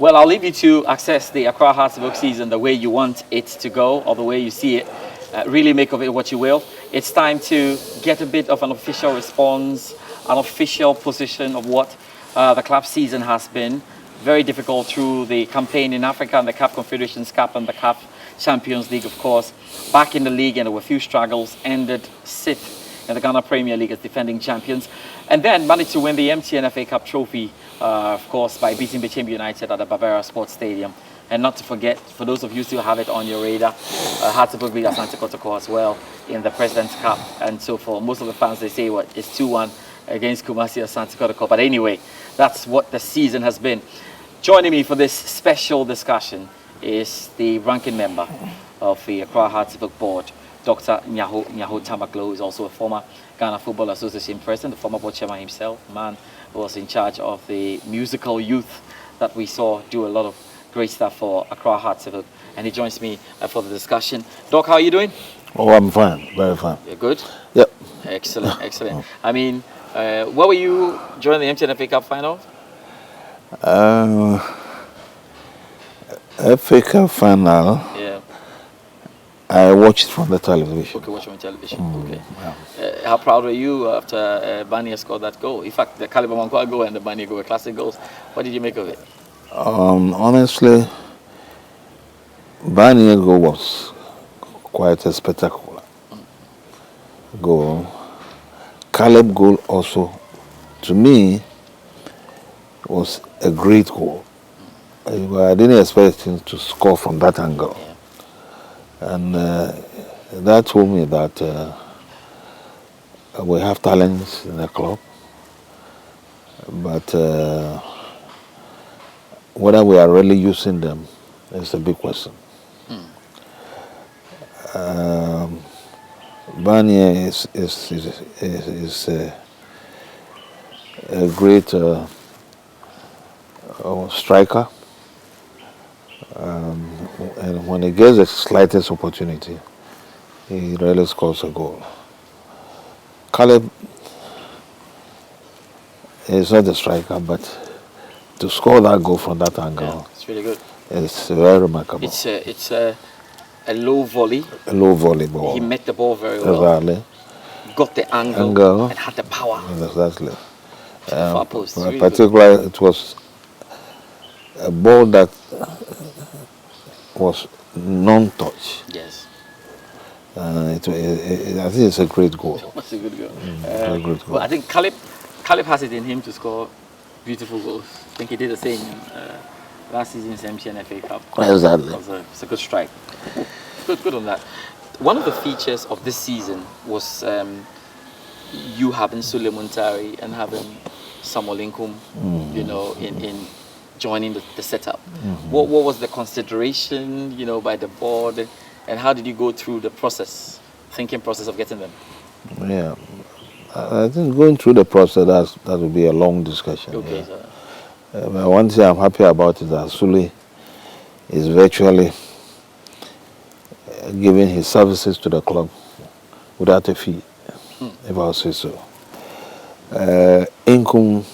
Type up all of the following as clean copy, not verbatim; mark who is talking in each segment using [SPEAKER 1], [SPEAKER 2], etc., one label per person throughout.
[SPEAKER 1] Well, I'll leave you to access the Accra Hearts of Oak season the way you want it to go or the way you see it. Really make of it what you will. It's time to get a bit of an official response, an official position of what the club season has been. Very difficult through the campaign in Africa and the CAF Confederations Cup and the CAF Champions League, of course. Back in the league, and there were a few struggles, ended 6th in the Ghana Premier League as defending champions, and then managed to win the MTN FA Cup trophy, of course, by beating Bichim United at the Barbera Sports Stadium. And not to forget, for those of you who still have it on your radar, Hearts of Oak beat Asante Kotoko as well in the President's Cup. And so for most of the fans, they say, it's 2-1 against Kumasi Asante Kotoko. But anyway, that's what the season has been. Joining me for this special discussion is the ranking member of the Accra Hearts of Oak board, Dr. Nyaho Tamakloe, who is also a former Ghana Football Association president, the former board chairman himself, man who was in charge of the musical youth that we saw do a lot of great stuff for Accra Hearts of Oak. And he joins me for the discussion. Doc, how are you doing?
[SPEAKER 2] Oh, I'm fine, very fine.
[SPEAKER 1] You're good?
[SPEAKER 2] Yep.
[SPEAKER 1] Excellent, excellent. I mean, where were you during the MTN FA Cup final?
[SPEAKER 2] FA Cup final.
[SPEAKER 1] Yeah.
[SPEAKER 2] I watched from the television.
[SPEAKER 1] Okay, watch on television. Okay. Yeah. How proud were you after Bania scored that goal? In fact, the Caliber Mankwa goal and the Bania goal were classic goals. What did you make of it?
[SPEAKER 2] Honestly, Bania goal was quite a spectacular goal. Caleb goal also, to me, was a great goal. I didn't expect him to score from that angle. Yeah. And that told me that we have talents in the club, but whether we are really using them is a big question. Bania is a great striker, and when he gets the slightest opportunity, he really scores a goal. Caleb is not a striker, but to score that goal from that angle,
[SPEAKER 1] it's really good.
[SPEAKER 2] It's very remarkable.
[SPEAKER 1] It's a low volley.
[SPEAKER 2] A low volley ball.
[SPEAKER 1] He met the ball very well.
[SPEAKER 2] Exactly.
[SPEAKER 1] Got the angle and had the power.
[SPEAKER 2] Exactly.
[SPEAKER 1] Far post. Really
[SPEAKER 2] particularly, it was a ball that was non-touch.
[SPEAKER 1] Yes.
[SPEAKER 2] I think it's a great goal.
[SPEAKER 1] That's a good goal.
[SPEAKER 2] A great goal.
[SPEAKER 1] Well, I think Caleb has it in him to score beautiful goals. I think he did the same last season's MTN FA Cup.
[SPEAKER 2] Exactly.
[SPEAKER 1] It's a good strike. Good on that. One of the features of this season was you having Sule Muntari and having Samuel Inkum, in joining the setup. What was the consideration, by the board, and how did you go through the thinking process of getting them?
[SPEAKER 2] Yeah, I think going through the process, that would be a long discussion.
[SPEAKER 1] Okay,
[SPEAKER 2] yeah. One thing I'm happy about is that Sule is virtually giving his services to the club without a fee, if I say so. Inkum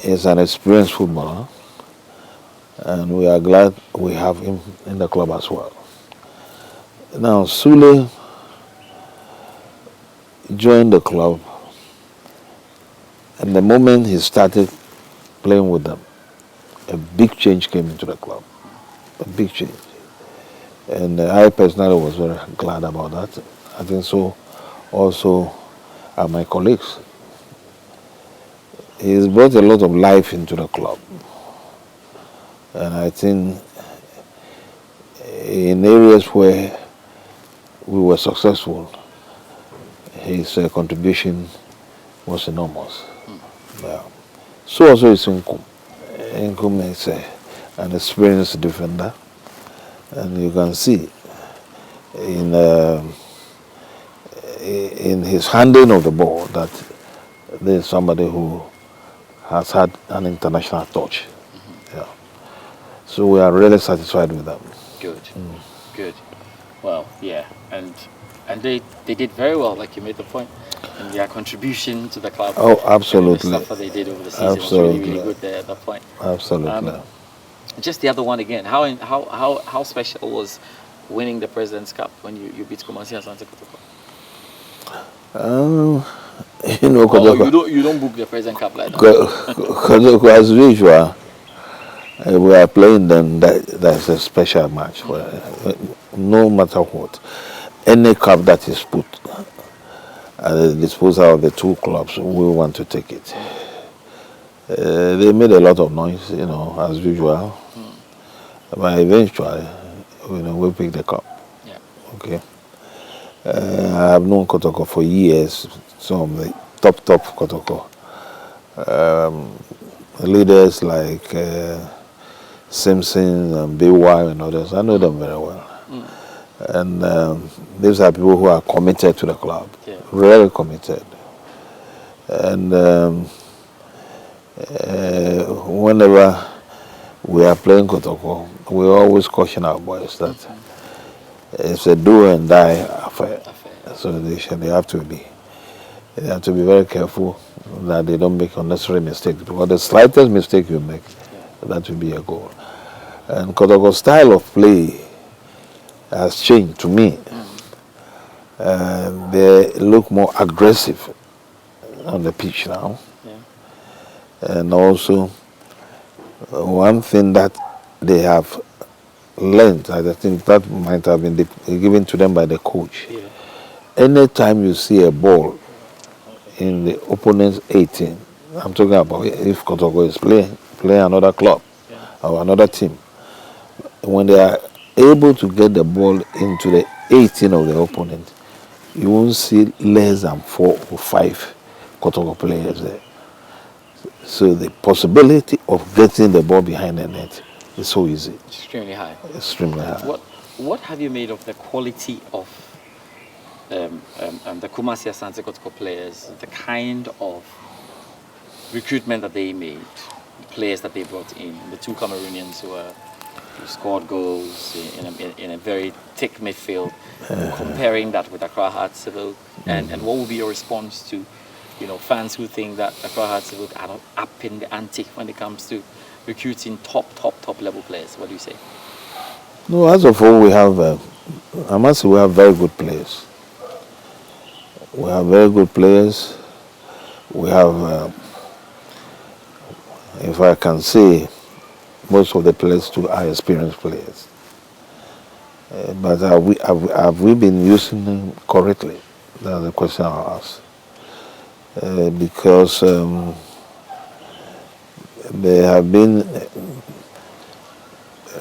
[SPEAKER 2] is an experienced footballer, and we are glad we have him in the club as well. Now, Sule joined the club, and the moment he started playing with them, a big change came into the club. A big change. And I personally was very glad about that. I think so also are my colleagues. He's brought a lot of life into the club. And I think in areas where we were successful, his contribution was enormous. Yeah. So also is Nkum. Nkum is an experienced defender. And you can see in his handling of the ball that there is somebody who has had an international touch. Yeah. So we are really satisfied with them.
[SPEAKER 1] Good. Good. Well, yeah, and they did very well, like you made the point. and their contribution to the club.
[SPEAKER 2] Oh,
[SPEAKER 1] And
[SPEAKER 2] absolutely.
[SPEAKER 1] the stuff that they did over the season
[SPEAKER 2] Absolutely.
[SPEAKER 1] was really, really good there at that point.
[SPEAKER 2] Absolutely.
[SPEAKER 1] Just the other one again. How special was winning the President's Cup when you beat Kumasi Asante Kotoko?
[SPEAKER 2] You know,
[SPEAKER 1] Oh, you don't book the President Cup like that.
[SPEAKER 2] Kotoko, as usual, we are playing them. That's a special match. No matter what, any cup that is put at the disposal of the two clubs, we want to take it. They made a lot of noise, you know, as usual. But eventually, you know, we picked the cup.
[SPEAKER 1] Yeah.
[SPEAKER 2] Okay. I have known Kotoko for years. Some of the top Kotoko leaders like Simpson and BY and others. I know them very well. And these are people who are committed to the club, really committed. And whenever we are playing Kotoko, we always caution our boys that it's a do and die affair. So they have to be very careful that they don't make unnecessary mistakes, because the slightest mistake you make, that will be a goal. And Kotoko's style of play has changed to me. They look more aggressive on the pitch now. And also, one thing that they have learned, I think that might have been given to them by the coach. Anytime you see a ball in the opponent's 18, I'm talking about if Kotoko is playing another club or another team, when they are able to get the ball into the 18 of the opponent, you won't see less than 4 or 5 Kotoko players there. So the possibility of getting the ball behind the net is so easy.
[SPEAKER 1] Extremely high.
[SPEAKER 2] Extremely high.
[SPEAKER 1] What have you made of the quality of the Kumasi Asante Kotoko players, the kind of recruitment that they made, the players that they brought in, the two Cameroonians who scored goals in a very thick midfield, comparing that with Accra Hearts Civil, and what would be your response to, you know, fans who think that Accra Hearts Civil are not up in the ante when it comes to recruiting top level players? What do you say?
[SPEAKER 2] No, as of all, we have, I must say, we have very good players. We have very good players. We have, if I can say, most of the players too are experienced players. But have we been using them correctly? That's the question I ask. Because there have been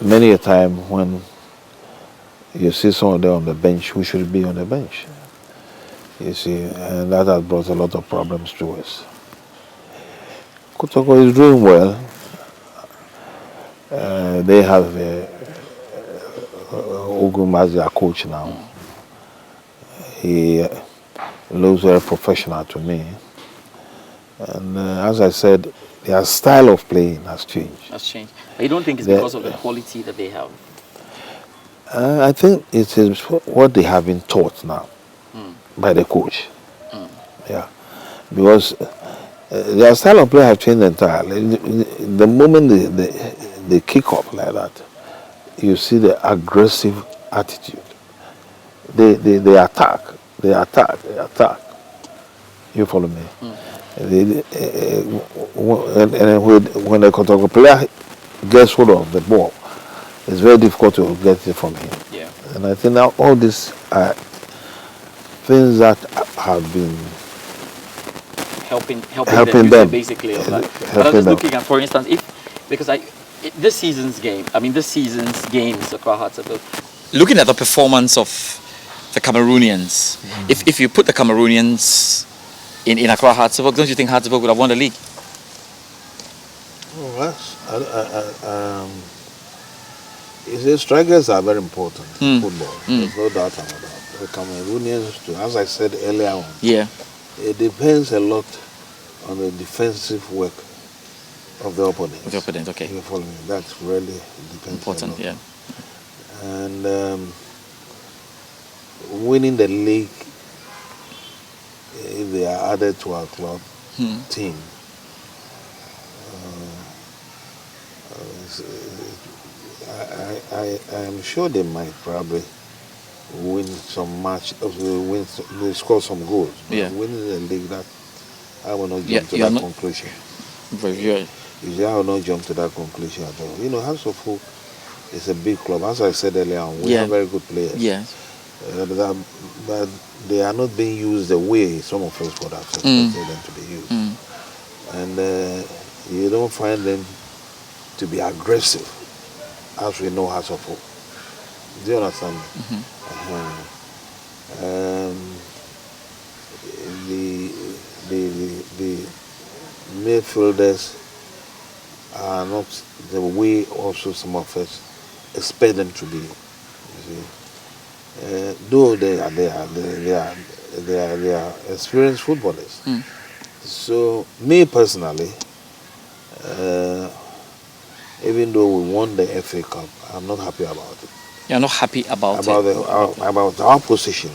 [SPEAKER 2] many a time when you see some of them on the bench who should be on the bench. You see, and that has brought a lot of problems to us. Kotoko is doing well. They have Ogum as their coach now. He looks very professional to me. And as I said, their style of playing has changed.
[SPEAKER 1] Has changed. But you don't think it's because of the quality that they have?
[SPEAKER 2] I think it is what they have been taught now by the coach. Yeah, because their style of play has changed entirely. The moment they kick off like that, you see the aggressive attitude. They attack. You follow me? And when the Kotoko player gets hold of the ball, it's very difficult to get it from him.
[SPEAKER 1] Yeah.
[SPEAKER 2] And I think now all these are things that have been
[SPEAKER 1] helping
[SPEAKER 2] them
[SPEAKER 1] basically. But I was just looking at, for instance, this season's games, Accra Hearts Civil. Looking at the performance of the Cameroonians, if you put the Cameroonians in Accra Hearts Civil, don't you think Hearts Civil would have won the league?
[SPEAKER 2] Well, strikers are very important in football. There's no doubt about that. The Cameroonians, too, as I said earlier on, it depends a lot on the defensive work of the opponent.
[SPEAKER 1] Okay.
[SPEAKER 2] You follow me? That really depends.
[SPEAKER 1] Important, yeah.
[SPEAKER 2] And winning the league if they are added to our club team, I am sure they might probably win some match, they score some goals. But
[SPEAKER 3] Yeah.
[SPEAKER 2] winning the league, that I will not
[SPEAKER 3] Yeah,
[SPEAKER 2] jump to
[SPEAKER 3] you're
[SPEAKER 2] that
[SPEAKER 3] not
[SPEAKER 2] conclusion.
[SPEAKER 3] very.
[SPEAKER 2] You see, I will not jump to that conclusion at all. You know, House of Hope is a big club. As I said earlier on, we
[SPEAKER 3] Yeah.
[SPEAKER 2] have very good players.
[SPEAKER 3] Yes.
[SPEAKER 2] But they are not being used the way some of us would have expected them to be used. And you don't find them to be aggressive, as we know House of Hope. Do you understand me? The, the midfielders are not the way also some of us expect them to be. You see. Though they are experienced footballers. So me personally, even though we won the FA Cup, I'm not happy about it.
[SPEAKER 3] You're not happy about it.
[SPEAKER 2] About our position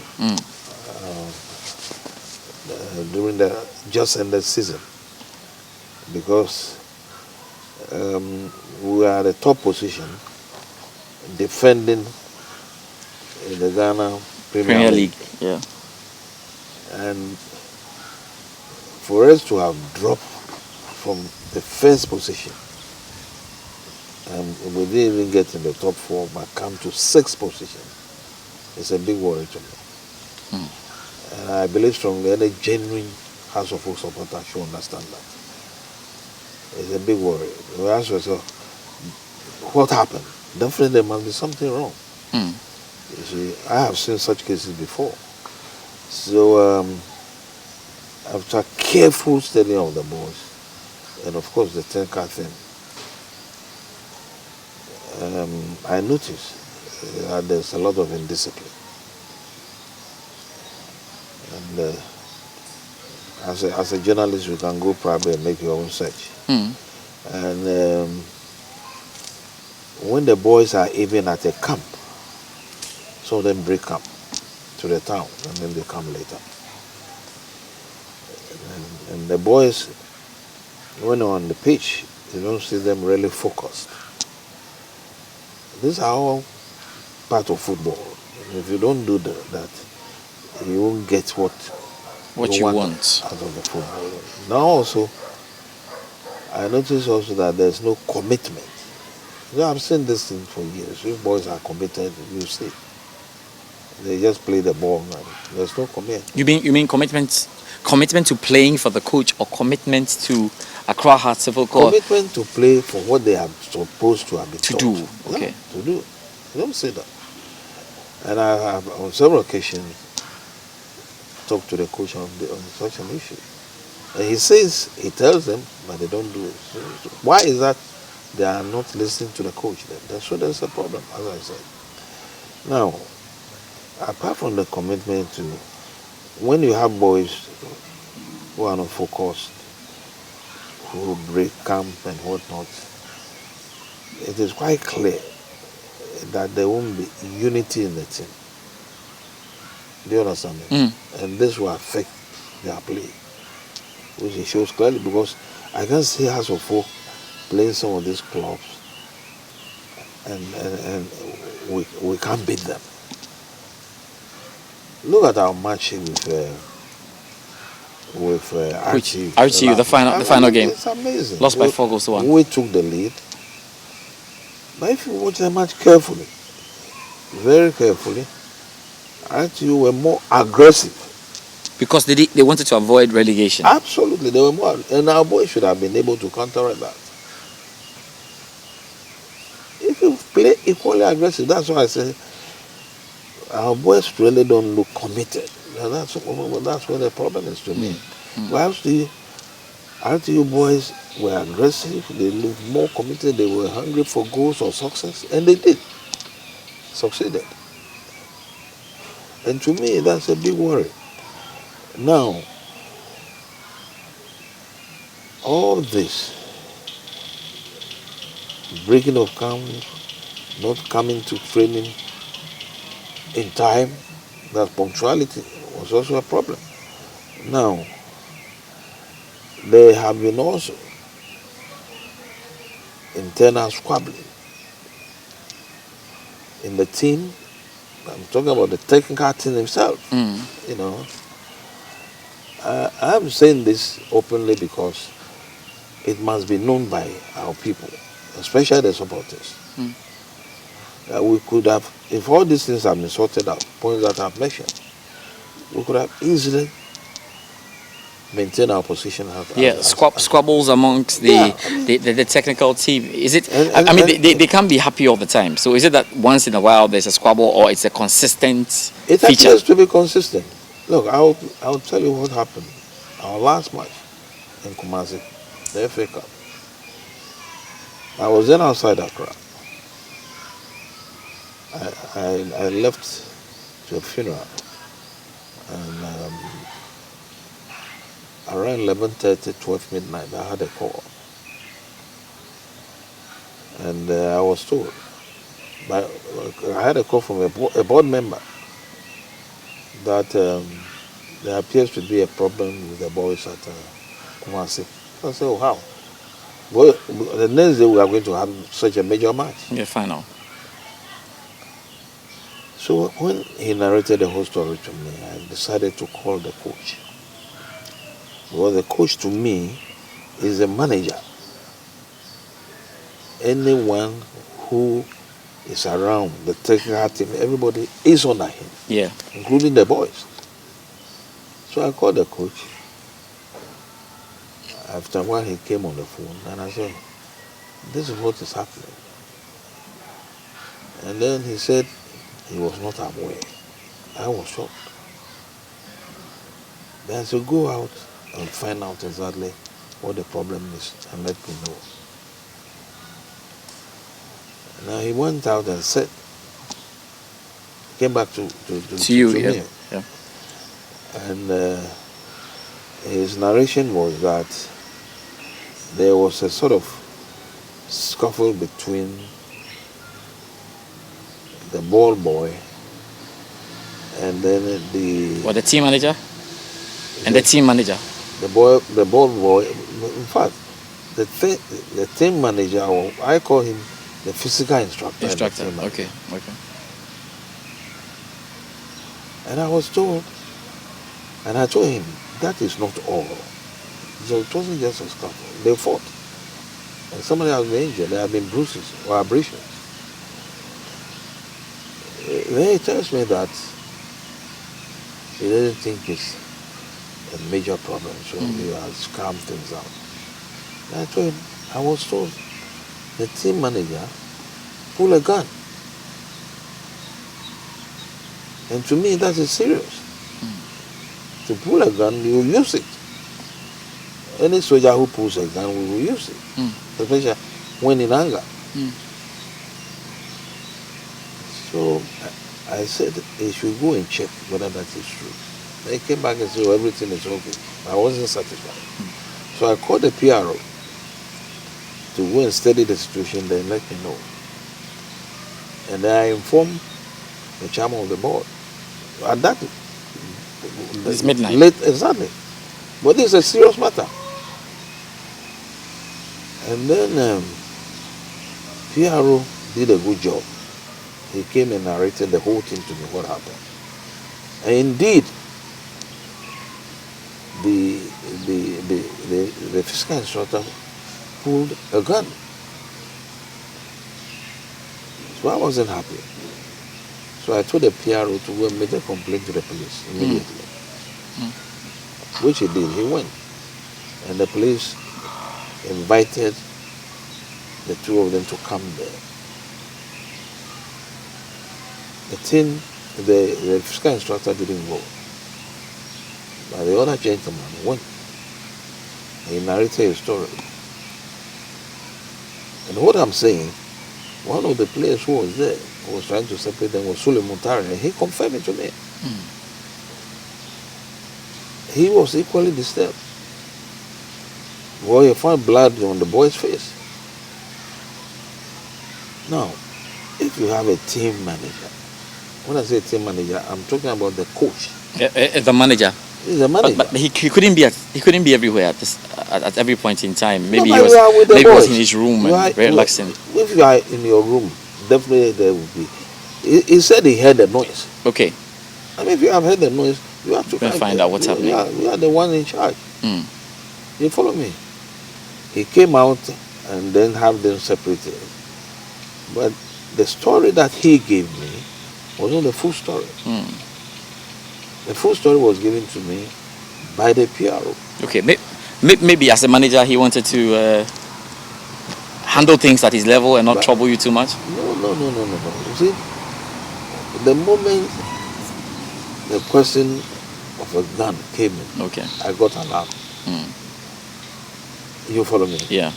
[SPEAKER 2] during the just ended season, because we are the top position defending the Ghana Premier League.
[SPEAKER 3] Yeah.
[SPEAKER 2] And for us to have dropped from the first position, and we didn't even get in the top 4, but come to 6th position, it's a big worry to me. And I believe strongly any genuine House of Folk supporter should understand that. It's a big worry. We ask ourselves, what happened? Definitely there must be something wrong. You see, I have seen such cases before. So after careful studying of the boys, and of course the 10-card thing, I noticed that there's a lot of indiscipline. And as a journalist, you can go probably and make your own search. And when the boys are even at a camp, some of them break camp to the town, and then they come later. And the boys, when they're on the pitch, you don't see them really focused. This is all part of football. If you don't do that, you won't get what
[SPEAKER 3] you want
[SPEAKER 2] out of the football. Now also, I notice also that there's no commitment. You know, I've seen this thing for years. If boys are committed, you see, they just play the ball. And there's no commitment.
[SPEAKER 3] You mean commitment to playing for the coach, or commitment to Accra Hearts Civil Corps?
[SPEAKER 2] Commitment to play for what they are supposed to have been taught.
[SPEAKER 3] Do. Okay.
[SPEAKER 2] Yeah, to do. You don't say that. And I have on several occasions talked to the coach on such an issue. And he tells them, but they don't do it. So why is that they are not listening to the coach then? So there's a problem, as I said. Now, apart from the commitment to, when you have boys who are not focused, who break camp and whatnot, it is quite clear that there won't be unity in the team. Do you understand me? And this will affect their play, which it shows clearly, because I can see House of Folk playing some of these clubs, and we can't beat them. Look at our match with
[SPEAKER 3] RTU, the final game.
[SPEAKER 2] It's amazing.
[SPEAKER 3] Lost by 4-1.
[SPEAKER 2] We took the lead. But if you watch the match carefully, very carefully, RTU were more aggressive.
[SPEAKER 3] Because they wanted to avoid relegation.
[SPEAKER 2] Absolutely, they were more. And our boys should have been able to counteract that. If you play equally aggressive, that's why I say our boys really don't look committed. And that's where the problem is to me. Whilst the RTU boys were aggressive, they looked more committed, they were hungry for goals or success, and they did. Succeeded. And to me, that's a big worry. Now, all this, breaking of camp, not coming to training in time, that punctuality was also a problem. Now, there have been also internal squabbling in the team. I'm talking about the technical team himself. You know, I'm saying this openly because it must be known by our people, especially the supporters. We could have, if all these things have been sorted out, points that I've mentioned, we could have easily maintained our position.
[SPEAKER 3] Squabbles amongst the technical team. Is it? They can't be happy all the time. So is it that once in a while there's a squabble, or it's a consistent
[SPEAKER 2] it
[SPEAKER 3] feature?
[SPEAKER 2] appears to be consistent. Look, I'll tell you what happened. Our last match in Kumasi, the FA Cup. I was then outside Accra. I left to a funeral, and around 11:30, 12 midnight, I had a call, and I was told, I had a call from a board member that there appears to be a problem with the boys at Kumasi. I said, oh, how? Well, the next day we are going to have such a major match.
[SPEAKER 3] Yeah, final.
[SPEAKER 2] So when he narrated the whole story to me, I decided to call the coach. Well, the coach to me is a manager. Anyone who is around the technical team, everybody is under him.
[SPEAKER 3] Yeah.
[SPEAKER 2] Including the boys. So I called the coach. After a while he came on the phone and I said, this is what is happening. And then he said he was not aware. I was shocked. Then I said, go out and find out exactly what the problem is and let me know. Now he went out and said, came back to
[SPEAKER 3] you,
[SPEAKER 2] me.
[SPEAKER 3] Yeah.
[SPEAKER 2] And his narration was that there was a sort of scuffle between the ball boy and then
[SPEAKER 3] the team manager? And the team manager?
[SPEAKER 2] The ball boy, in fact, the team manager, or I call him the physical instructor.
[SPEAKER 3] Okay.
[SPEAKER 2] And I was told, and I told him, that is not all. So it wasn't just a scuffle. They fought. And somebody has been injured. There have been bruises or abrasions. Then he tells me that he doesn't think it's a major problem, so he has calmed things out. And I told him, I was told the team manager pulled a gun. And to me, that is serious. To pull a gun, you will use it. Any soldier who pulls a gun will use it, especially when in anger. So I said he should go and check whether that is true. They came back and said, oh, everything is okay. I wasn't satisfied. So I called the PRO to go and study the situation, then let me know. And then I informed the chairman of the board. At that,
[SPEAKER 3] it's midnight.
[SPEAKER 2] Late, exactly. But this is a serious matter. And then PRO did a good job. He came and narrated the whole thing to me, what happened. And indeed, the physical instructor pulled a gun. So I wasn't happy. So I told the PRO to go and make a complaint to the police immediately. Which he did. He went. And the police invited the two of them to come there. The physical instructor didn't go. But the other gentleman went. He narrated his story. And what I'm saying, one of the players who was there, who was trying to separate them, was Sule Muntari, and he confirmed it to me. He was equally disturbed. Well, he found blood on the boy's face. Now, if you have a team manager, when I say team manager, I'm talking about the coach.
[SPEAKER 3] The manager.
[SPEAKER 2] He's a manager.
[SPEAKER 3] But he couldn't be everywhere at every point in time. Maybe
[SPEAKER 2] No,
[SPEAKER 3] he
[SPEAKER 2] but you are with the
[SPEAKER 3] was
[SPEAKER 2] boys.
[SPEAKER 3] in his room
[SPEAKER 2] You are-
[SPEAKER 3] and relaxing.
[SPEAKER 2] If you are in your room, definitely there will be. He said he heard the noise.
[SPEAKER 3] Okay.
[SPEAKER 2] I mean, if you have heard the noise, you have to
[SPEAKER 3] Go and find out what's happening.
[SPEAKER 2] You are the one in charge.
[SPEAKER 3] Mm.
[SPEAKER 2] You follow me? He came out and then have them separated. But the story that he gave me was not the full story.
[SPEAKER 3] Mm.
[SPEAKER 2] The full story was given to me by the PRO.
[SPEAKER 3] Okay. Maybe as a manager, he wanted to handle things at his level and not trouble you too much.
[SPEAKER 2] No. You see, the moment the question of a gun came in,
[SPEAKER 3] Okay.
[SPEAKER 2] I got alarmed.
[SPEAKER 3] Mm.
[SPEAKER 2] You follow me?
[SPEAKER 3] Yeah.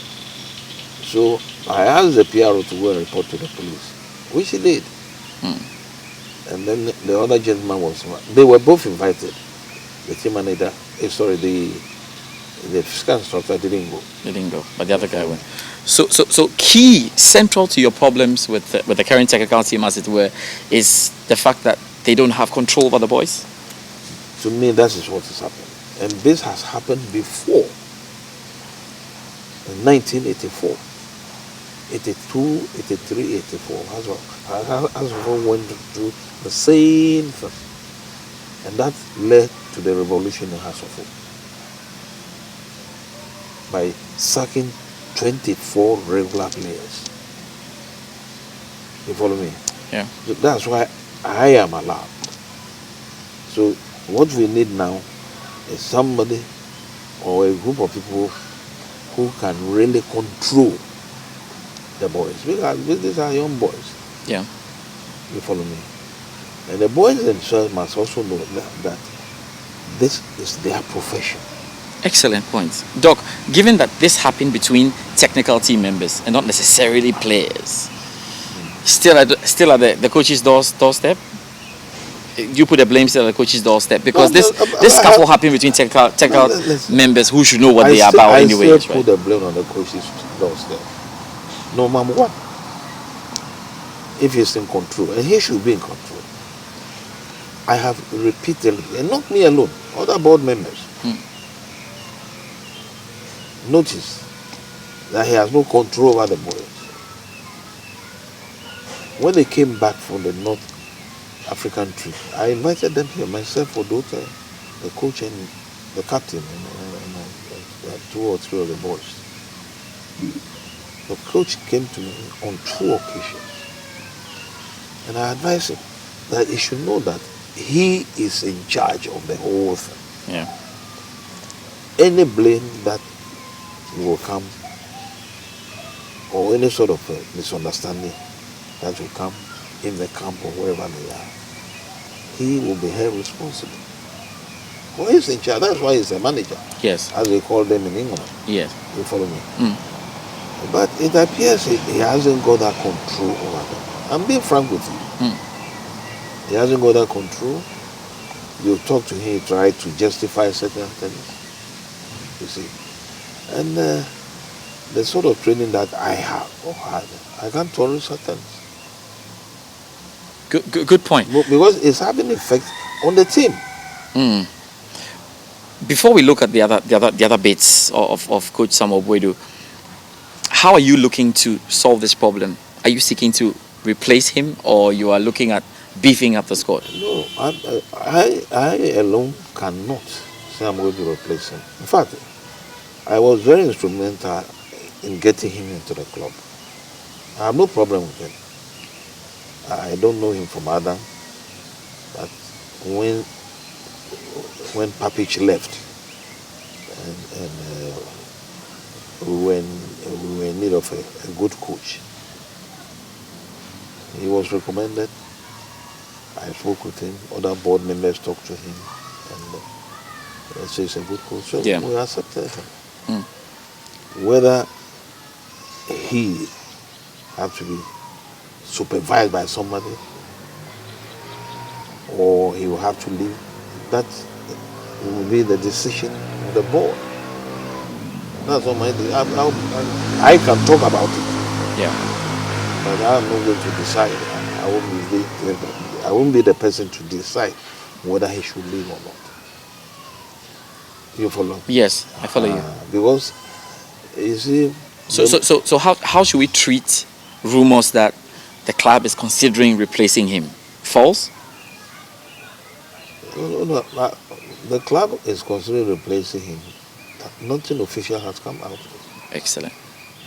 [SPEAKER 2] So I asked the PRO to go and report to the police, which he did.
[SPEAKER 3] Mm.
[SPEAKER 2] And then the other gentleman they were both invited. The team manager, the physical instructor didn't go.
[SPEAKER 3] They didn't go, but the other guy went. So key, central to your problems with the current technical team, as it were, is the fact that they don't have control over the boys?
[SPEAKER 2] To me, that is what has happened. And this has happened before. In 1984, 82, 83, 84, Haswell went through the same thing. And that led to the revolution in Haswell by sacking 24 regular players. You follow me?
[SPEAKER 3] Yeah.
[SPEAKER 2] So that's why I am alarmed. So what we need now is somebody or a group of people who can really control the boys. Because these are young boys.
[SPEAKER 3] Yeah.
[SPEAKER 2] You follow me? And the boys themselves must also know that this is their profession.
[SPEAKER 3] Excellent point. Doc, given that this happened between technical team members and not necessarily players, still at the coach's doorstep? You put the blame still at the coachach's doorstep because this scuffle happened between technical members who should know what they are about anyway.
[SPEAKER 2] I still put the blame on the coach's doorstep. No matter what. If he's in control, and he should be in control. I have repeatedly, and not me alone, other board members, notice that he has no control over the boys. When they came back from the North African trip, I invited them here, myself, Odota, the coach and the captain, and 2 or 3 of the boys. The coach came to me on 2 occasions, and I advised him that he should know that he is in charge of the whole thing.
[SPEAKER 3] Yeah.
[SPEAKER 2] Any blame that will come, or any sort of misunderstanding that will come in the camp or wherever they are, he will be held responsible. Well, he's in charge. That's why he's a manager.
[SPEAKER 3] Yes.
[SPEAKER 2] As they call them in England.
[SPEAKER 3] Yes.
[SPEAKER 2] You follow me? But it appears he hasn't got that control over them. I'm being frank with you. He hasn't got that control. You talk to him, he try to justify certain things. You see. And the sort of training that I have or had, I can't tolerate certain.
[SPEAKER 3] Good point.
[SPEAKER 2] Because it's having effect on the team.
[SPEAKER 3] Before we look at the other bits of Coach Samuel Boadu, how are you looking to solve this problem? Are you seeking to replace him, or you are looking at beefing up the squad?
[SPEAKER 2] No, I alone cannot say I'm going to replace him. In fact, I was very instrumental in getting him into the club. I have no problem with him. I don't know him from Adam, but when Papic left and we were in need of a good coach, he was recommended. I spoke with him, other board members talked to him, and they say he's a good coach. So we accepted him. Whether he have to be supervised by somebody or he will have to leave, that will be the decision of the board. That's all my I can talk about it.
[SPEAKER 3] Yeah.
[SPEAKER 2] But I'm not going to decide. I won't be the person to decide whether he should leave or not. You follow?
[SPEAKER 3] Yes, I follow you.
[SPEAKER 2] Because you see.
[SPEAKER 3] So how should we treat rumors that the club is considering replacing him? False?
[SPEAKER 2] No, the club is considering replacing him. Nothing official has come out.
[SPEAKER 3] Excellent.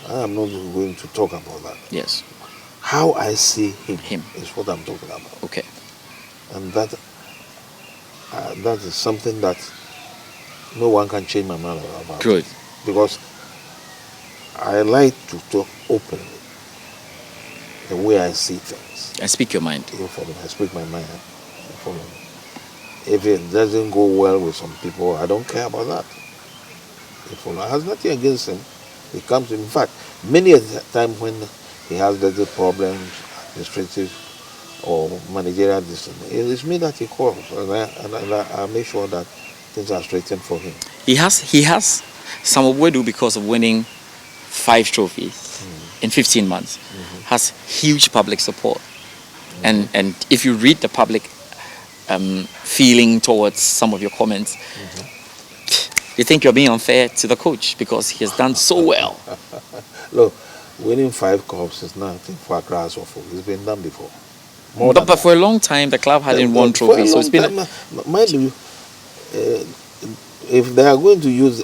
[SPEAKER 2] I am not going to talk about that.
[SPEAKER 3] Yes.
[SPEAKER 2] How I see him,
[SPEAKER 3] Him.
[SPEAKER 2] is what I'm talking about.
[SPEAKER 3] Okay.
[SPEAKER 2] And that is something that no one can change my mind about.
[SPEAKER 3] Good.
[SPEAKER 2] Because I like to talk openly the way I see things.
[SPEAKER 3] And speak your mind.
[SPEAKER 2] You follow me? I speak my mind. You follow me? If it doesn't go well with some people, I don't care about that. You follow? I have nothing against him. He comes, in fact, many a time when he has little problems, administrative or managerial distance, it is me that he calls, and I make sure that things are straightened for him.
[SPEAKER 3] He has Samuel Boadu, because of winning 5 trophies in 15 months, has huge public support. And if you read the public feeling towards some of your comments, you think you're being unfair to the coach because he has done so well.
[SPEAKER 2] Look, winning 5 cups is nothing for a grass or folk. It's been done before.
[SPEAKER 3] But for a long time, the club hadn't won trophies. So it's been.
[SPEAKER 2] Mind you, if they are going to use,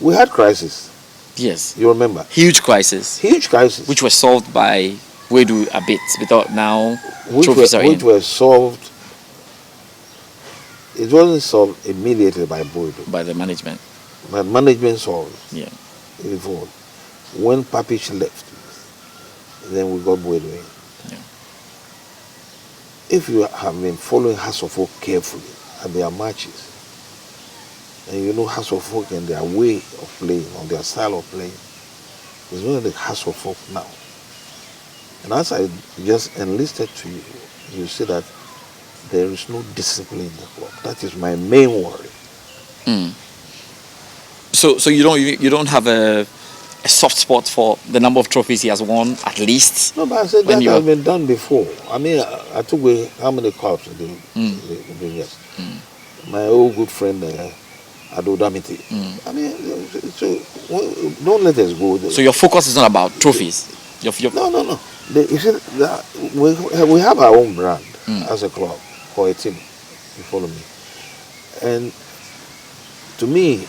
[SPEAKER 2] we had crisis.
[SPEAKER 3] Yes.
[SPEAKER 2] You remember?
[SPEAKER 3] Huge crisis.
[SPEAKER 2] Huge crisis.
[SPEAKER 3] Which was solved by Boadu a bit. Without now,
[SPEAKER 2] which
[SPEAKER 3] trophies are in.
[SPEAKER 2] were solved. It wasn't solved immediately by Boadu.
[SPEAKER 3] By the management.
[SPEAKER 2] But management solved it.
[SPEAKER 3] Yeah.
[SPEAKER 2] Before. When Papic left, then we got Boadu in.
[SPEAKER 3] Yeah.
[SPEAKER 2] If you have been following House of Folk carefully at their matches, and you know House of Folk and their way of playing, or their style of playing, it's not the House of Folk now. And as I just enlisted to you, you see that there is no discipline in the club. That is my main worry.
[SPEAKER 3] So you don't have a soft spot for the number of trophies he has won, at least?
[SPEAKER 2] No, but I said that has been done before. I mean, I took away how many cups they bring us. My old good friend, Ado Damiti. I mean, so don't let us go there.
[SPEAKER 3] So your focus is not about trophies?
[SPEAKER 2] No. You see, we have our own brand as a club or a team. You follow me? And to me,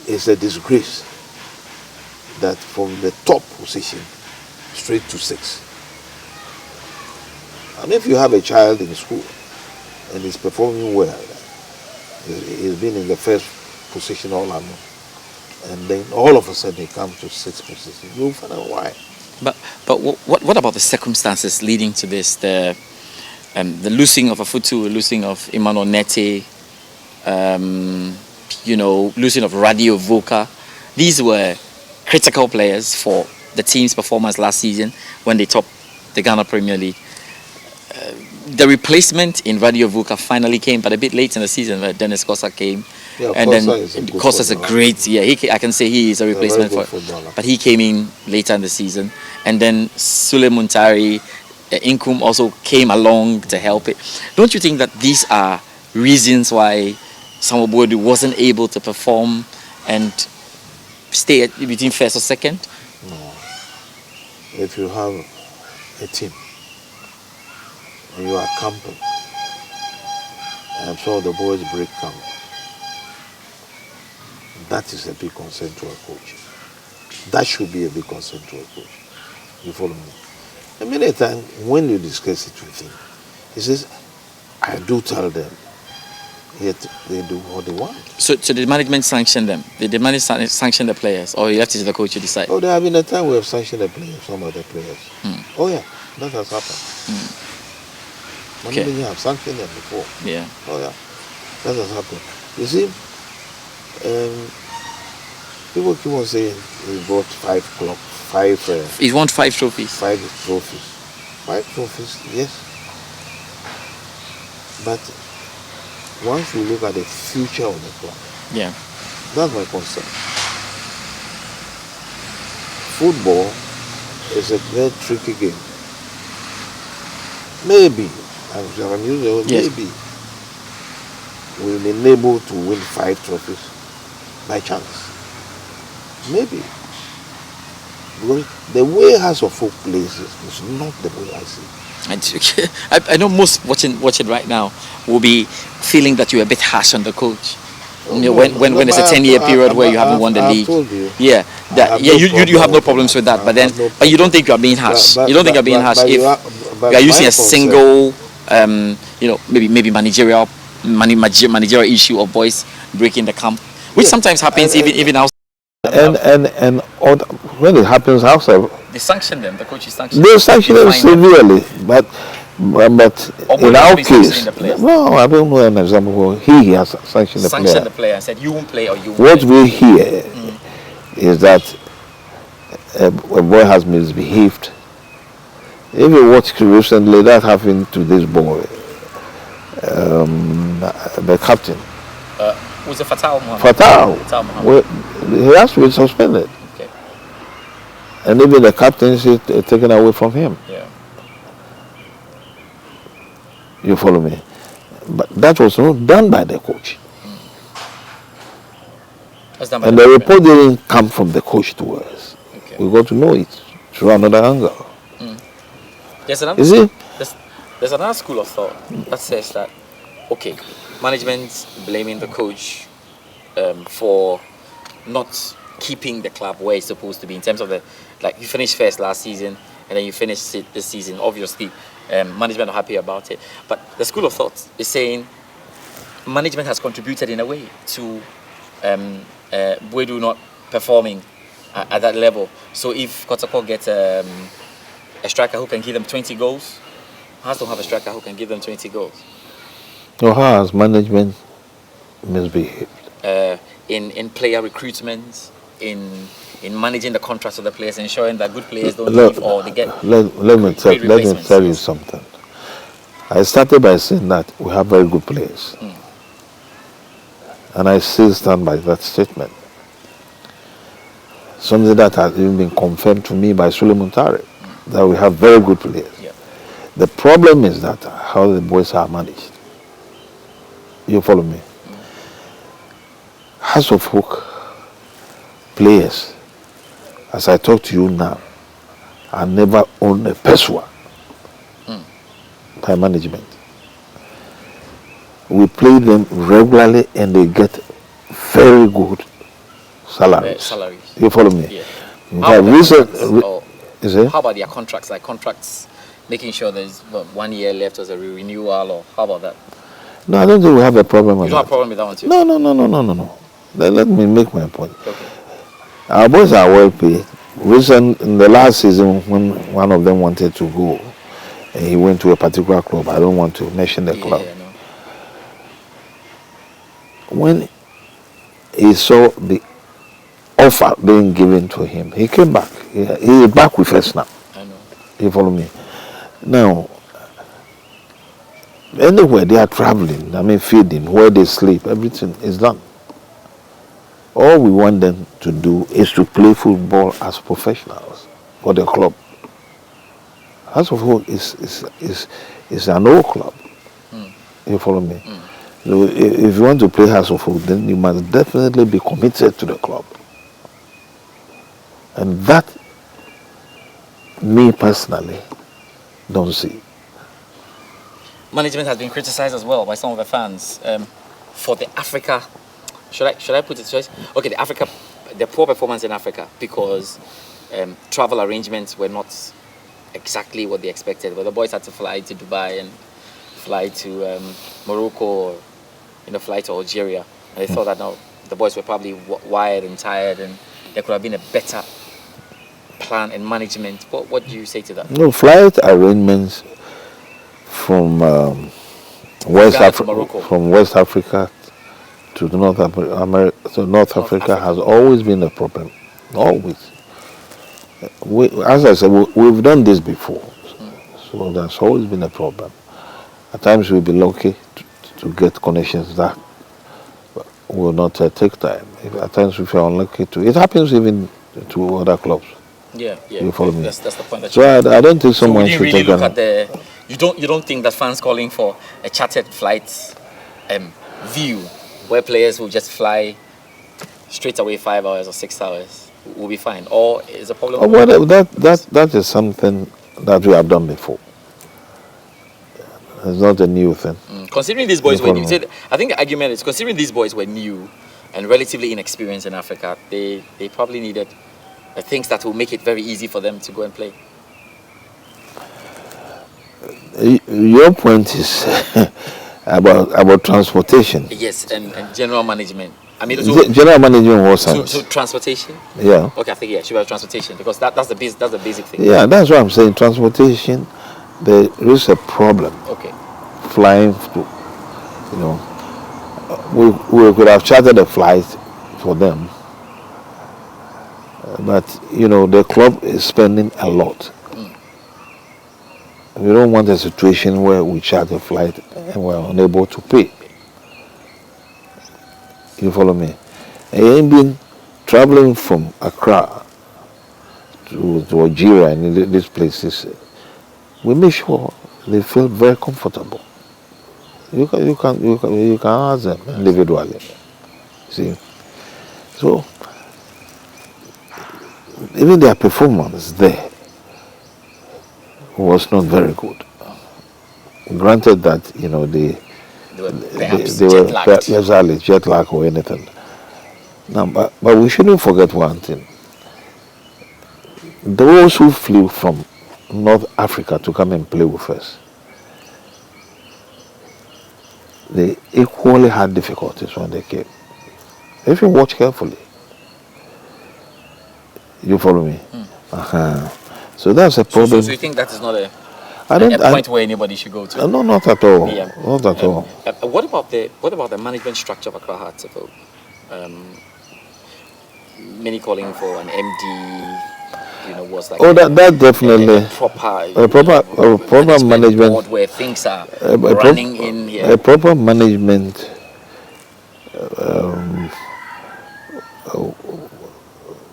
[SPEAKER 2] it's a disgrace that from the top position straight to 6. And if you have a child in school and he's performing well, he's been in the first position all along, and then all of a sudden he comes to 6th position, you'll find out why.
[SPEAKER 3] But what about the circumstances leading to this? The losing of Afutu, losing of Emmanuel Nete, losing of Radio Voka. These were critical players for the team's performance last season when they topped the Ghana Premier League. The replacement in Radio Voka finally came, but a bit late in the season, where Dennis Kosa came.
[SPEAKER 2] Yeah,
[SPEAKER 3] and Kosa's a great, I can say he is a replacement for, but he came in later in the season. And then Sule Muntari, Inkum also came along to help it. Don't you think that these are reasons why Samuel Boadu wasn't able to perform and stay between first or second?
[SPEAKER 2] No. If you have a team and you are camping, and some of the boys break camp, that is a big concern to a coach. That should be a big concern to a coach. You follow me? And many times when you discuss it with him, he says, I do tell them, yet they do what they want.
[SPEAKER 3] So did the management sanction them? Did the management sanction the players, or you left it to the coach to decide?
[SPEAKER 2] Oh, there have been a time we have sanctioned the players, some of the players. Oh yeah, that has happened.
[SPEAKER 3] Okay.
[SPEAKER 2] We have sanctioned them before.
[SPEAKER 3] Yeah.
[SPEAKER 2] Oh yeah, that has happened. You see, people keep on saying he brought 5 clubs, 5.
[SPEAKER 3] He won 5 trophies.
[SPEAKER 2] 5 trophies. 5 trophies, yes. But once you look at the future of the club,
[SPEAKER 3] yeah,
[SPEAKER 2] that's my concern. Football is a very tricky game. Maybe, I'm using the word maybe. we've been able to win 5 trophies by chance. Maybe. Because the way House of Folk plays is not the way I see it.
[SPEAKER 3] I know most watching right now will be feeling that you're a bit harsh on the coach. When it's a 10-year period where you haven't won the league. Yeah, you have no problems with that. But you don't think you're being harsh. You don't think you're being harsh if you are using a single, maybe managerial issue of boys breaking the camp, which sometimes happens even outside.
[SPEAKER 2] And when it happens outside,
[SPEAKER 3] they sanction them. The coaches sanction.
[SPEAKER 2] They sanction them severely, but in our case, no, I don't know an example where he has sanctioned
[SPEAKER 3] the player and said you won't play or you won't
[SPEAKER 2] what
[SPEAKER 3] play.
[SPEAKER 2] We hear is that a boy has misbehaved. If you watch recently, that happened to this boy, the captain.
[SPEAKER 3] Was it Fatal Muhammad?
[SPEAKER 2] Fatal. Well, he has to be suspended.
[SPEAKER 3] Okay.
[SPEAKER 2] And even the captaincy taken away from him.
[SPEAKER 3] Yeah.
[SPEAKER 2] You follow me? But that was not done by the coach. And the report didn't come from the coach to us. Okay. We got to know it through another angle.
[SPEAKER 3] There's another school of thought that says that, okay, management blaming the coach for not keeping the club where it's supposed to be in terms of you finished first last season and then you finished it this season. Obviously, management are happy about it. But the school of thought is saying management has contributed in a way to Boadu not performing at that level. So if Kotoko gets a striker who can give them 20 goals, has to have a striker who can give them 20 goals.
[SPEAKER 2] So how has management misbehaved?
[SPEAKER 3] In player recruitment, in managing the contracts of the players, ensuring that good players don't leave or they get.
[SPEAKER 2] Let me tell you something. I started by saying that we have very good players, and I still stand by that statement. Something that has even been confirmed to me by Suleiman Tare, that we have very good players.
[SPEAKER 3] Yeah.
[SPEAKER 2] The problem is that how the boys are managed. You follow me? House of Folk players, as I talk to you now, I never owned a peswa by management. We play them regularly and they get very good salaries. You follow me?
[SPEAKER 3] Yeah.
[SPEAKER 2] How
[SPEAKER 3] about their contracts? Like contracts, making sure there's 1 year left as a renewal, or how about that?
[SPEAKER 2] No, I don't think we have a problem with that.
[SPEAKER 3] You don't have a problem with that one too?
[SPEAKER 2] No. Let me make my point.
[SPEAKER 3] Okay.
[SPEAKER 2] Our boys are well paid. In the last season, when one of them wanted to go, and he went to a particular club, I don't want to mention the club.
[SPEAKER 3] Yeah, no.
[SPEAKER 2] When he saw the offer being given to him, he came back. He is back with us now.
[SPEAKER 3] I know.
[SPEAKER 2] You follow me? Now, anywhere they are traveling, feeding, where they sleep, everything is done. All we want them to do is to play football as professionals for the club. House of Folk is an old club. You follow me? So if you want to play House of Folk, then you must definitely be committed to the club. And that, me personally, don't see.
[SPEAKER 3] Management has been criticized as well by some of the fans for the Africa. Should I put it choice? Okay, the poor performance in Africa because travel arrangements were not exactly what they expected. But the boys had to fly to Dubai and fly to Morocco, or fly to Algeria. And they thought that now the boys were probably wired and tired, and there could have been a better plan and management. What do you say to that?
[SPEAKER 2] No, flight arrangements from West Africa to North Africa has always been a problem. Always. As I said, we've done this before, so that's always been a problem. At times we'll be lucky to get connections that will not take time. At times if you're unlucky it happens even to other clubs.
[SPEAKER 3] Yeah.
[SPEAKER 2] You follow me?
[SPEAKER 3] That's the point.
[SPEAKER 2] So I don't think someone should
[SPEAKER 3] look at the. You don't think that fans calling for a chartered flight view where players will just fly straight away 5 hours or 6 hours will be fine, or is a problem?
[SPEAKER 2] Oh, well, that is something that we have done before. It's not a new thing.
[SPEAKER 3] Considering these boys were new, I think the argument is considering these boys were new and relatively inexperienced in Africa, they probably needed things that will make it very easy for them to go and play.
[SPEAKER 2] Your point is about transportation.
[SPEAKER 3] Yes, and general management. I mean,
[SPEAKER 2] general management was
[SPEAKER 3] so transportation.
[SPEAKER 2] Yeah.
[SPEAKER 3] Okay, I think should be transportation because that's the basic thing.
[SPEAKER 2] Yeah, that's what I'm saying. Transportation, there is a problem.
[SPEAKER 3] Okay.
[SPEAKER 2] Flying to, we could have chartered a flight for them, but the club is spending a lot. We don't want a situation where we charter a flight and we're unable to pay. You follow me? And you ain't been traveling from Accra to Algeria and these places. We make sure they feel very comfortable. You can ask them individually. See, so even their performance there was not very good. Granted that they were jet lag or anything. Now, but we shouldn't forget one thing. Those who flew from North Africa to come and play with us, they equally had difficulties when they came. If you watch carefully, you follow me? So that's a problem.
[SPEAKER 3] So you think that is not a point where anybody should go to?
[SPEAKER 2] No, not at all. Yeah. Not at all.
[SPEAKER 3] What about the management structure of Accra Hearts? Many calling for an MD, was like
[SPEAKER 2] that definitely
[SPEAKER 3] a
[SPEAKER 2] proper management
[SPEAKER 3] board where things are running in here.
[SPEAKER 2] A proper management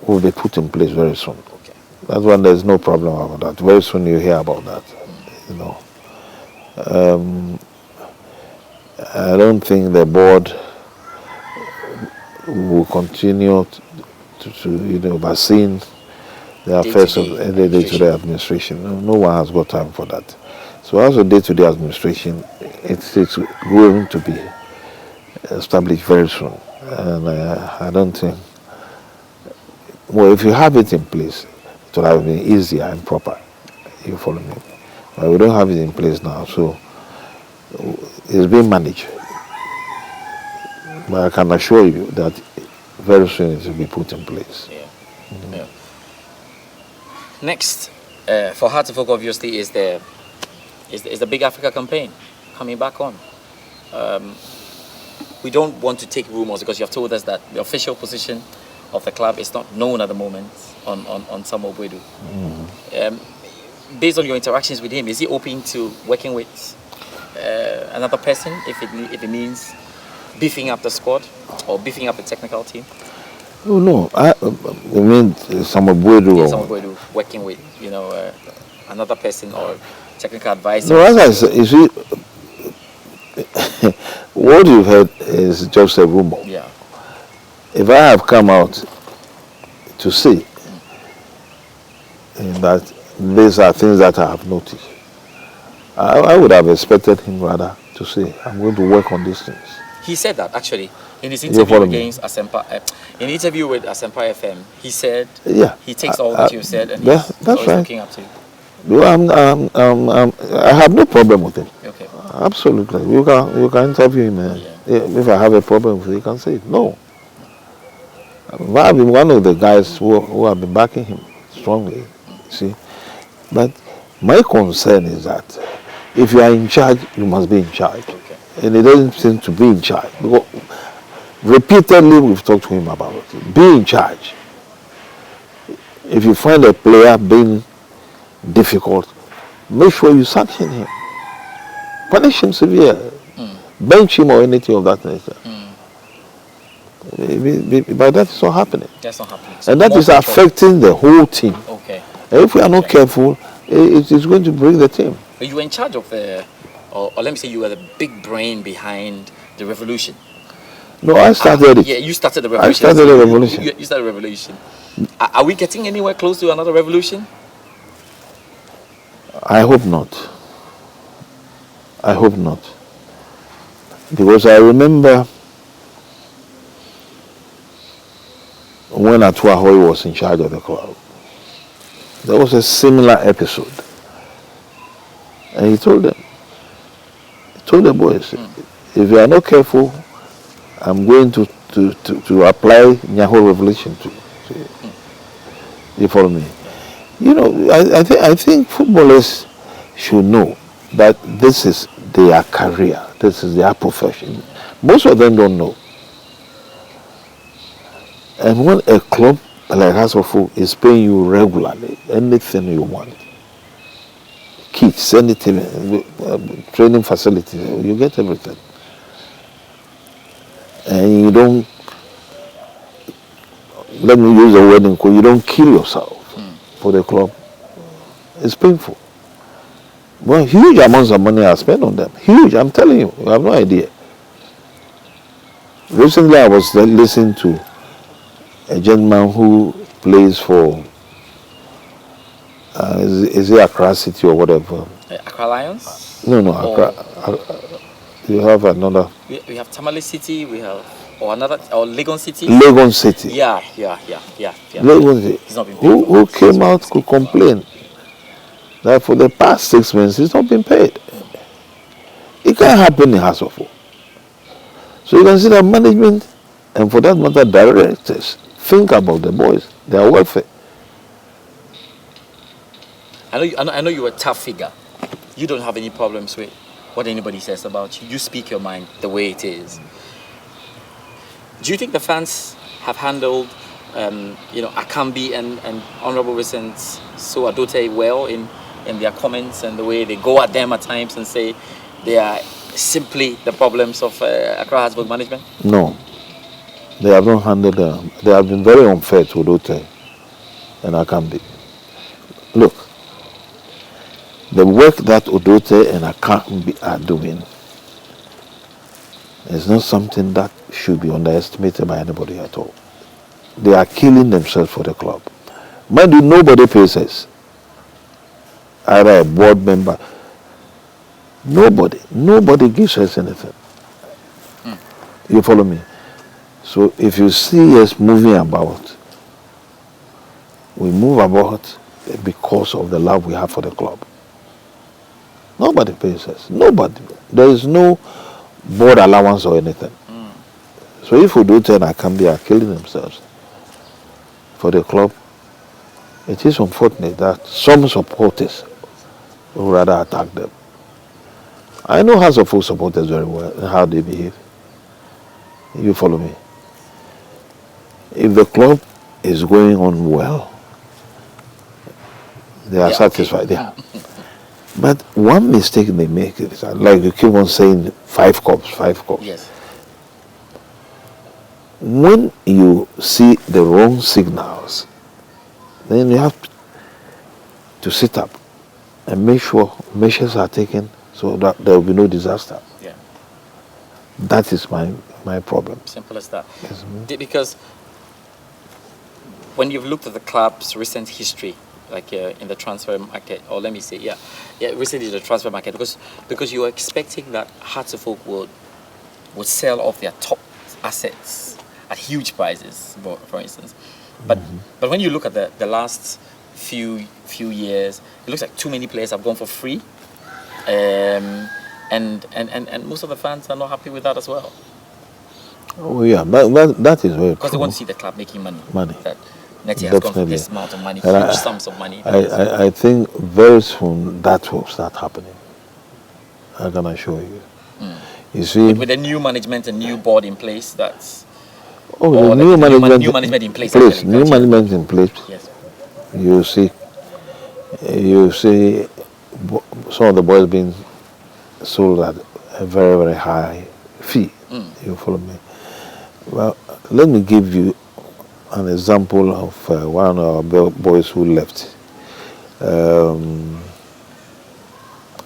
[SPEAKER 2] will be put in place very soon.
[SPEAKER 3] Okay.
[SPEAKER 2] That's when there's no problem about that. Very soon you hear about that. I don't think the board will continue to oversee the affairs of the day-to-day administration. No one has got time for that. So as a day-to-day administration, it's going to be established very soon. And I don't think, if you have it in place, it would have been easier and proper. You follow me? But we don't have it in place now, so it's being managed. But I can assure you that very soon it will be put in place.
[SPEAKER 3] Yeah. Yeah. Next, for Hearts of Oak, obviously, is the Big Africa campaign coming back on. We don't want to take rumors because you have told us that the official position of the club is not known at the moment on Samuel Boadu. Based on your interactions with him, is he open to working with another person if it means beefing up the squad or beefing up the technical team?
[SPEAKER 2] Oh no, I mean Samuel Boadu.
[SPEAKER 3] Yeah, Samuel Boadu working with another person or technical advisor.
[SPEAKER 2] No, as I said, you see, what you've heard is just a rumor.
[SPEAKER 3] Yeah.
[SPEAKER 2] If I have come out to say that these are things that I have noticed, I would have expected him rather to say, I'm going to work on these things.
[SPEAKER 3] He said that actually in his interview against Asempa, in the interview with Asempa FM. He said he takes all that you said and he's always looking up to you.
[SPEAKER 2] Well, I have no problem with him.
[SPEAKER 3] Okay.
[SPEAKER 2] Absolutely, you can interview him. If I have a problem with him, you can say it. No. I've been one of the guys who have been backing him strongly. See, but my concern is that if you are in charge, you must be in charge.
[SPEAKER 3] Okay.
[SPEAKER 2] And he doesn't seem to be in charge. Because repeatedly we've talked to him about it. Be in charge. If you find a player being difficult, make sure you sanction him. Punish him severely. Bench him or anything of that nature. But that is not happening.
[SPEAKER 3] That's not happening.
[SPEAKER 2] And that is affecting the whole team.
[SPEAKER 3] Okay.
[SPEAKER 2] And if we are not careful, it is going to break the team.
[SPEAKER 3] But you were in charge of or let me say you were the big brain behind the revolution.
[SPEAKER 2] No, I started it.
[SPEAKER 3] Yeah, you started the revolution.
[SPEAKER 2] I started the revolution.
[SPEAKER 3] You started the revolution. Are we getting anywhere close to another revolution?
[SPEAKER 2] I hope not. I hope not. Because I remember when Atuahoy was in charge of the club, there was a similar episode. And he told the boys, if you are not careful, I'm going to apply Nyaho revolution to you. You follow me? You know, I think footballers should know that this is their career, this is their profession. Most of them don't know. And when a club like Hasselhoff is paying you regularly, anything you want, kits, anything, training facilities, you get everything. And you don't, let me use the word in quote, you don't kill yourself for the club. It's painful. Well, huge amounts of money are spent on them. Huge, I'm telling you, you have no idea. Recently I was listening to a gentleman who plays for, is it Accra City or whatever?
[SPEAKER 3] Accra Lions?
[SPEAKER 2] No, Accra. You have another.
[SPEAKER 3] We have Tamale City, we have, or Legon City?
[SPEAKER 2] Legon City.
[SPEAKER 3] Yeah.
[SPEAKER 2] Legon City. Who came out to complain that for the past 6 months he's not been paid. It can't happen in Hasselhoff. So you can see that management, and for that matter directors, think about the boys, their welfare.
[SPEAKER 3] I know you're a tough figure. You don't have any problems with what anybody says about you. You speak your mind the way it is. Do you think the fans have handled, Akambi and Honorable Vincent So Adote well in their comments and the way they go at them at times and say they are simply the problems of Accra Hasselhoff management?
[SPEAKER 2] No, they have not handled them. They have been very unfair to Adote and Akambi. Look, the work that Odote and Akambi are doing is not something that should be underestimated by anybody at all. They are killing themselves for the club. Mind you, nobody pays us. Either a board member. Nobody gives us anything. You follow me? So if you see us moving about, we move about because of the love we have for the club. Nobody pays us. Nobody. There is no board allowance or anything. So if Odote and Akambi are killing themselves for the club, it is unfortunate that some supporters would rather attack them. I know Hasselhoff supporters very well and how they behave. You follow me? If the club is going on well, they are satisfied. Yeah. But one mistake they make is, like you keep on saying, 5 cups.
[SPEAKER 3] Yes.
[SPEAKER 2] When you see the wrong signals, then you have to sit up and make sure measures are taken so that there will be no disaster.
[SPEAKER 3] Yeah.
[SPEAKER 2] That is my problem.
[SPEAKER 3] Simple as that.
[SPEAKER 2] Yes.
[SPEAKER 3] Because when you've looked at the club's recent history, like in the transfer market, or let me say, recently the transfer market, because you were expecting that Hasselhoff would sell off their top assets at huge prices, for instance. But when you look at the last few years, it looks like too many players have gone for free, and most of the fans are not happy with that as well.
[SPEAKER 2] Oh yeah, that is very
[SPEAKER 3] because they want to see the club making money. That Nettie has gone for
[SPEAKER 2] Definitely.
[SPEAKER 3] this amount of money, huge sums of money.
[SPEAKER 2] I think very soon that will start happening. I can assure you. You see,
[SPEAKER 3] with the new management and new board in place, that's
[SPEAKER 2] the new management
[SPEAKER 3] in place.
[SPEAKER 2] New management in place.
[SPEAKER 3] Yes.
[SPEAKER 2] You see, some of the boys being sold at a very, very high fee. You follow me? Well, let me give you an example of one of our boys who left.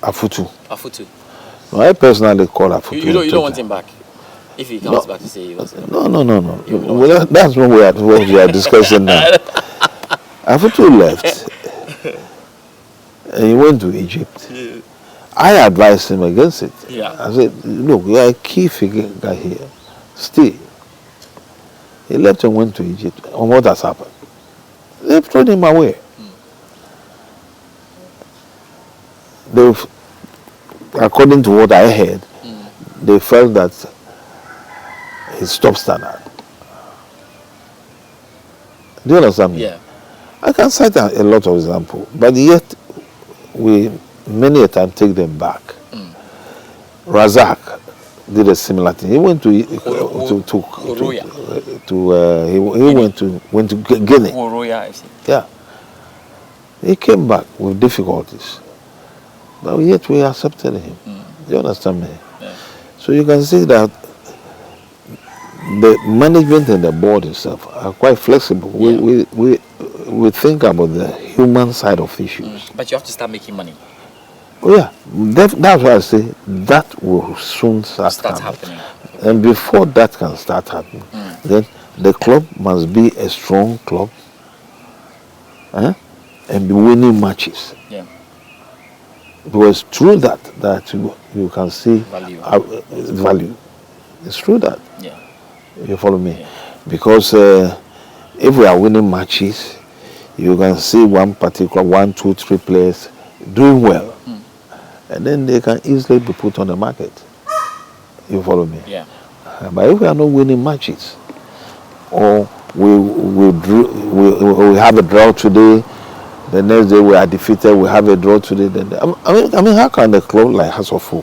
[SPEAKER 2] Afutu.
[SPEAKER 3] Afutu.
[SPEAKER 2] No, I personally call Afutu.
[SPEAKER 3] You don't want him back? If he comes back to say he was going
[SPEAKER 2] No. Well, that's what we are discussing now. Afutu left, and he went to Egypt.
[SPEAKER 3] Yeah.
[SPEAKER 2] I advised him against it.
[SPEAKER 3] Yeah.
[SPEAKER 2] I said, look, you are a key figure guy here. Stay. He left and went to Egypt. And what has happened? They've thrown him away. They've, according to what I heard, they felt that he stopped standard. Do you understand me?
[SPEAKER 3] Yeah.
[SPEAKER 2] I can cite a lot of examples, but yet we many a time take them back. Razak did a similar thing. He went to he went to Guinea.
[SPEAKER 3] Oroya FC.
[SPEAKER 2] Yeah. He came back with difficulties, but yet we accepted him. Do you understand me?
[SPEAKER 3] Yeah.
[SPEAKER 2] So you can see that the management and the board itself are quite flexible.
[SPEAKER 3] Yeah.
[SPEAKER 2] We think about the human side of issues.
[SPEAKER 3] But you have to start making money.
[SPEAKER 2] Oh yeah, that's why I say that will soon start
[SPEAKER 3] happening.
[SPEAKER 2] And before that can start happening, then the club must be a strong club, and be winning matches.
[SPEAKER 3] Yeah.
[SPEAKER 2] Because through that you can see
[SPEAKER 3] Value.
[SPEAKER 2] Value. It's true that.
[SPEAKER 3] Yeah.
[SPEAKER 2] You follow me?
[SPEAKER 3] Yeah.
[SPEAKER 2] Because if we are winning matches, you can see one, 2, 3 players doing well. And then they can easily be put on the market. You follow me?
[SPEAKER 3] Yeah.
[SPEAKER 2] But if we are not winning matches, or we have a draw today, the next day we are defeated, we have a draw today, then I mean how can the club like Hasselhoff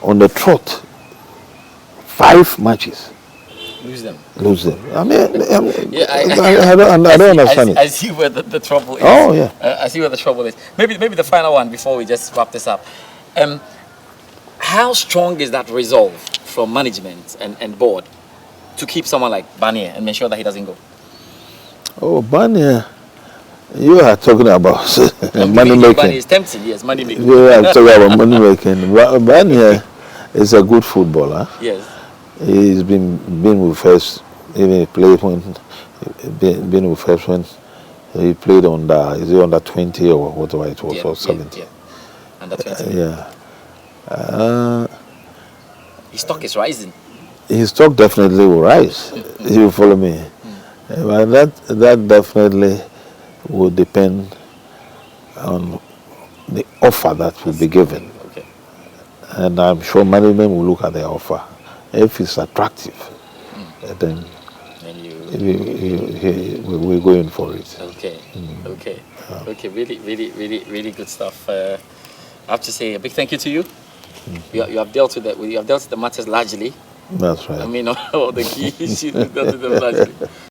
[SPEAKER 2] on the trot 5 matches lose them? I don't understand it.
[SPEAKER 3] I see where the trouble is.
[SPEAKER 2] Oh yeah.
[SPEAKER 3] I see where the trouble is. Maybe the final one before we just wrap this up. How strong is that resolve from management and board to keep someone like Barnier and make sure that he doesn't go?
[SPEAKER 2] Oh, Barnier, you are talking about money making.
[SPEAKER 3] Barnier is tempting, yes, money making.
[SPEAKER 2] You are talking about money making. Barnier is a good footballer.
[SPEAKER 3] Yes.
[SPEAKER 2] He's been with us, even he played when been with us when he played under 20 or whatever it was, or 17.
[SPEAKER 3] Yeah. Under 20.
[SPEAKER 2] Yeah.
[SPEAKER 3] His stock is rising.
[SPEAKER 2] His stock definitely will rise. You follow me? But that definitely will depend on the offer that will be given.
[SPEAKER 3] Okay.
[SPEAKER 2] And I'm sure management will look at the offer. If it's attractive, then we're going for it.
[SPEAKER 3] Okay. Okay. Really good stuff. I have to say a big thank you to you. You have dealt with the matters largely.
[SPEAKER 2] That's right.
[SPEAKER 3] I mean, all the key issues, you've dealt with them largely.